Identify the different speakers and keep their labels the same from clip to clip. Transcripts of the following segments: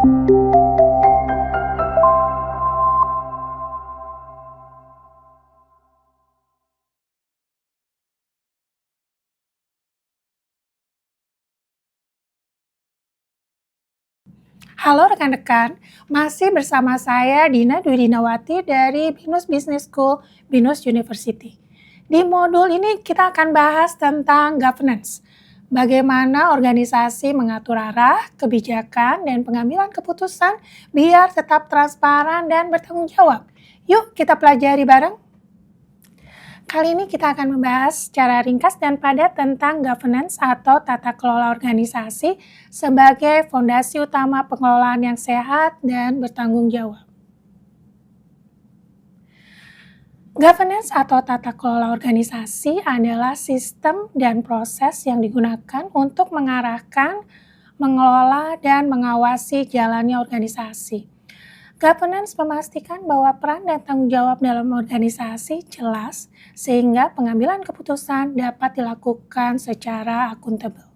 Speaker 1: Halo rekan-rekan, masih bersama saya Dina Dwi Dinawati dari Binus Business School, Binus University. Di modul ini kita akan bahas tentang governance. Bagaimana organisasi mengatur arah, kebijakan, dan pengambilan keputusan biar tetap transparan dan bertanggung jawab. Yuk kita pelajari bareng. Kali ini kita akan membahas secara ringkas dan padat tentang governance atau tata kelola organisasi sebagai fondasi utama pengelolaan yang sehat dan bertanggung jawab. Governance atau tata kelola organisasi adalah sistem dan proses yang digunakan untuk mengarahkan, mengelola, dan mengawasi jalannya organisasi. Governance memastikan bahwa peran dan tanggung jawab dalam organisasi jelas sehingga pengambilan keputusan dapat dilakukan secara akuntabel.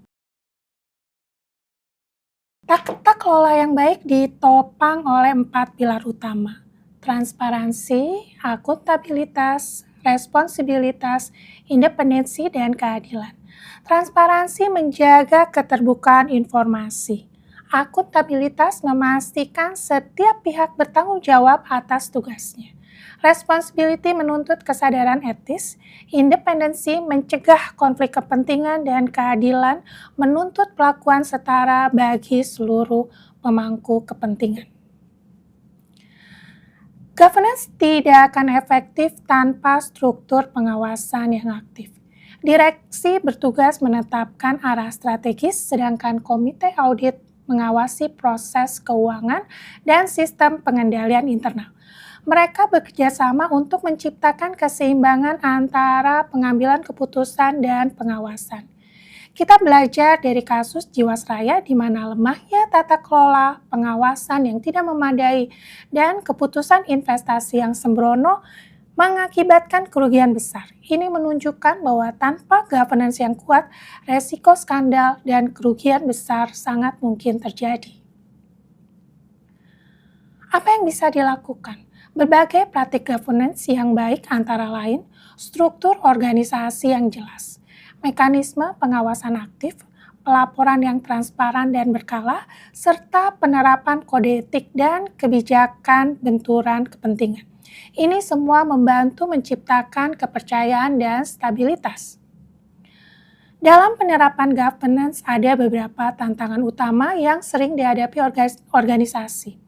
Speaker 1: Tata kelola yang baik ditopang oleh 4 pilar utama: transparansi, akuntabilitas, responsibilitas, independensi, dan keadilan. Transparansi menjaga keterbukaan informasi. Akuntabilitas memastikan setiap pihak bertanggung jawab atas tugasnya. Responsibility menuntut kesadaran etis, independensi mencegah konflik kepentingan, dan keadilan menuntut pelakuan setara bagi seluruh pemangku kepentingan. Governance tidak akan efektif tanpa struktur pengawasan yang aktif. Direksi bertugas menetapkan arah strategis, sedangkan komite audit mengawasi proses keuangan dan sistem pengendalian internal. Mereka bekerja sama untuk menciptakan keseimbangan antara pengambilan keputusan dan pengawasan. Kita belajar dari kasus Jiwasraya di mana lemahnya tata kelola, pengawasan yang tidak memadai, dan keputusan investasi yang sembrono mengakibatkan kerugian besar. Ini menunjukkan bahwa tanpa governance yang kuat, resiko skandal dan kerugian besar sangat mungkin terjadi. Apa yang bisa dilakukan? Berbagai praktik governance yang baik antara lain struktur organisasi yang jelas, mekanisme pengawasan aktif, pelaporan yang transparan dan berkala, serta penerapan kode etik dan kebijakan benturan kepentingan. Ini semua membantu menciptakan kepercayaan dan stabilitas. Dalam penerapan governance ada beberapa tantangan utama yang sering dihadapi organisasi.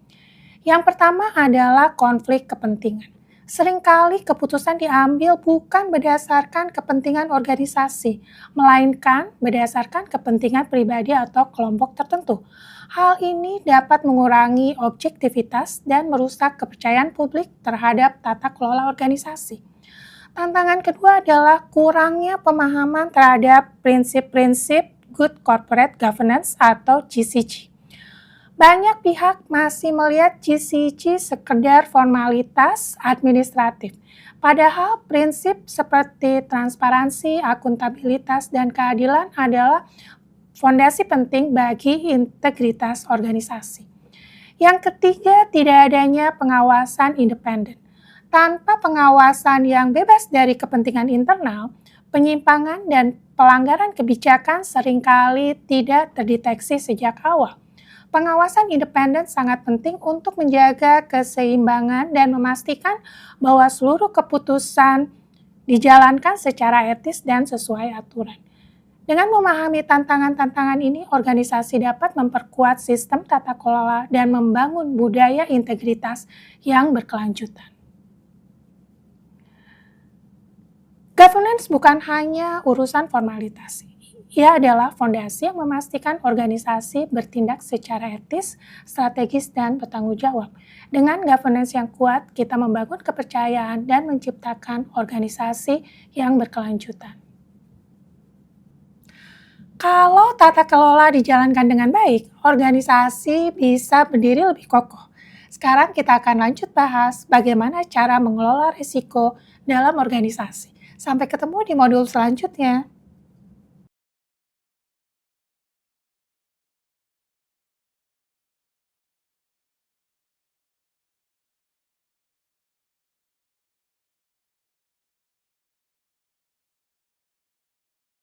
Speaker 1: Yang pertama adalah konflik kepentingan. Seringkali keputusan diambil bukan berdasarkan kepentingan organisasi, melainkan berdasarkan kepentingan pribadi atau kelompok tertentu. Hal ini dapat mengurangi objektivitas dan merusak kepercayaan publik terhadap tata kelola organisasi. Tantangan kedua adalah kurangnya pemahaman terhadap prinsip-prinsip Good Corporate Governance atau GCG. Banyak pihak masih melihat GCG sekedar formalitas administratif, padahal prinsip seperti transparansi, akuntabilitas, dan keadilan adalah fondasi penting bagi integritas organisasi. Yang ketiga, tidak adanya pengawasan independen. Tanpa pengawasan yang bebas dari kepentingan internal, penyimpangan dan pelanggaran kebijakan seringkali tidak terdeteksi sejak awal. Pengawasan independen sangat penting untuk menjaga keseimbangan dan memastikan bahwa seluruh keputusan dijalankan secara etis dan sesuai aturan. Dengan memahami tantangan-tantangan ini, organisasi dapat memperkuat sistem tata kelola dan membangun budaya integritas yang berkelanjutan. Governance bukan hanya urusan formalitas. Ia adalah fondasi yang memastikan organisasi bertindak secara etis, strategis, dan bertanggung jawab. Dengan governance yang kuat, kita membangun kepercayaan dan menciptakan organisasi yang berkelanjutan. Kalau tata kelola dijalankan dengan baik, organisasi bisa berdiri lebih kokoh. Sekarang kita akan lanjut bahas bagaimana cara mengelola risiko dalam organisasi. Sampai ketemu di modul selanjutnya.